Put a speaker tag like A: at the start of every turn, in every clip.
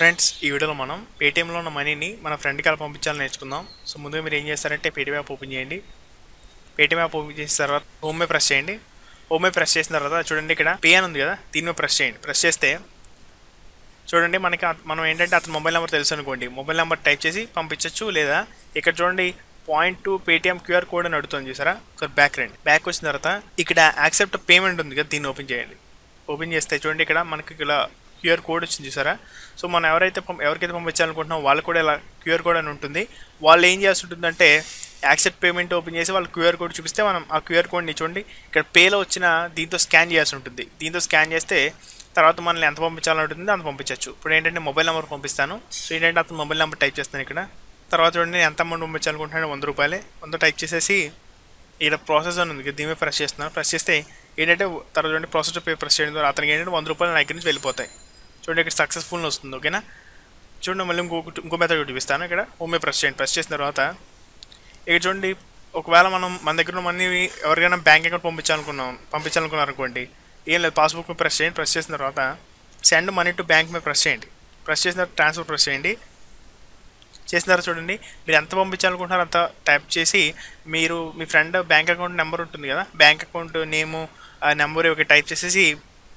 A: Friends ఈ వీడియోలో మనం పేటీఎంలో ఉన్న మనీని మన ఫ్రెండ్కి ఎలా పంపించాలని నేర్చుకుందాం. సో ముందుగా మీరు ఏం చేస్తారంటే పేటీఎం యాప్ ఓపెన్ చేయండి. పేటీఎం యాప్ ఓపెన్ చేసిన తర్వాత హోమ్ మీద ప్రెస్ చేయండి. హోమ్ మీద ప్రెస్ చేసిన తర్వాత చూడండి ఇక్కడ పే అని ఉంది కదా, దీని మీద ప్రెస్ చేయండి. ప్రెస్ చేస్తే చూడండి మనం ఏంటంటే అతని మొబైల్ నెంబర్ తెలుసు అనుకోండి, మొబైల్ నెంబర్ టైప్ చేసి పంపించవచ్చు. లేదా ఇక్కడ చూడండి .2 పేటీఎం క్యూఆర్ కోడ్ అని అడుగుతుంది చూసారా. సో బ్యాక్ వచ్చిన తర్వాత ఇక్కడ యాక్సెప్ట్ పేమెంట్ ఉంది కదా, దీన్ని ఓపెన్ చేయండి. ఓపెన్ చేస్తే చూడండి ఇక్కడ మనకి ఇలా క్యూఆర్ కోడ్ వచ్చింది చూసారా. సో మనం ఎవరికైతే పంపించాలనుకుంటున్నాం వాళ్ళు కూడా ఇలా క్యూఆర్ కోడ్ అని ఉంటుంది. వాళ్ళు ఏం చేయాల్సి ఉంటుందంటే యాక్సెప్ట్ పేమెంట్ ఓపెన్ చేసి వాళ్ళు క్యూఆర్ కోడ్ చూపిస్తే మనం ఆ క్యూఆర్ కోడ్ని చూడండి ఇక్కడ పేలో వచ్చిన దీంతో స్కాన్ చేయాల్సి ఉంటుంది. దీంతో స్కాన్ చేస్తే తర్వాత మనల్ని ఎంత పంపించాలని ఉంటుంది అంత పంపించవచ్చు. ఇప్పుడు ఏంటంటే మొబైల్ నెంబర్ పంపిస్తాను. సో ఏంటంటే అతను మొబైల్ నెంబర్ టైప్ చేస్తాను ఇక్కడ. తర్వాత చూడండి నేను ఎంత అమౌంట్ పంపించాలనుకుంటున్నాను, 100 రూపాయలే. 100 టైప్ చేసేసి ఇక్కడ ప్రాసెస్ అని ఉంది, దీని మీద ప్రెస్ చేస్తున్నాను. ప్రెస్ చేస్తే ఏంటంటే తర్వాత చూడండి ప్రాసెస్ పే ప్రెస్ చేయడం ద్వారా అతనికి ఏంటంటే 100 రూపాయలు నా దగ్గర నుంచి వెళ్ళిపోతాయి. చూడండి ఇక్కడ సక్సెస్ఫుల్ వస్తుంది. ఓకేనా, చూడండి మళ్ళీ ఇంకో మెథడ్ చూపిస్తాను. ఇక్కడ హోమ్ మీద ప్రెస్ చేయండి. ప్రెస్ చేసిన తర్వాత ఇక్కడ చూడండి ఒకవేళ మన దగ్గర ఉన్న మనీ ఎవరికైనా బ్యాంక్ అకౌంట్ పంపించాలనుకున్నారు అనుకోండి, ఏం లేదు పాస్బుక్ మీద ప్రెస్ చేయండి. ప్రెస్ చేసిన తర్వాత సెండ్ మనీ టు బ్యాంక్ మీద ప్రెస్ చేయండి. ప్రెస్ చేసిన తర్వాత ట్రాన్స్ఫర్ ప్రెస్ చేయండి. చేసిన తర్వాత చూడండి మీరు ఎంత పంపించాలనుకుంటున్నారో అంత టైప్ చేసి మీరు మీ ఫ్రెండ్ బ్యాంక్ అకౌంట్ నెంబర్ ఉంటుంది కదా, బ్యాంక్ అకౌంట్ నేము ఆ నెంబర్ ఒక టైప్ చేసేసి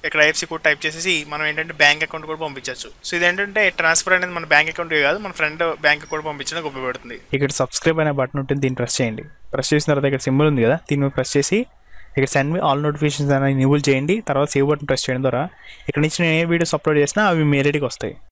A: ఇక్కడ ఐఎఫ్సి కోడ్ టైప్ చేసేసి మనం ఏంటంటే బ్యాంక్ అకౌంట్ కూడా పంపించవచ్చు. సో ఇదేంటంటే ట్రాన్స్ఫర్ అనేది మన బ్యాంక్ అకౌంట్ కాదు, మన ఫ్రెండ్ బ్యాంక్ అకౌంట్ పంపించడానికి ఉపయోగపడుతుంది. ఇక్కడ సబ్స్క్రైబ్ అనే బటన్ ఉంటుంది, దీన్ని ప్రెస్ చేయండి. ప్రెస్ చేసిన తర్వాత ఇక్కడ సింబల్ ఉంది కదా, దీన్ని ప్రెస్ చేసి ఇక్కడ సెండ్ మీ ఆల్ నోటిఫికేషన్స్ అనేది ఎనేబుల్ చేయండి. తర్వాత సేవ్ బటన్ ప్రెస్ చేయడం ద్వారా ఇక్కడ నుంచి నేను ఏ వీడియోస్ అప్లోడ్ చేసినా అవి మీ రెడీకి వస్తాయి.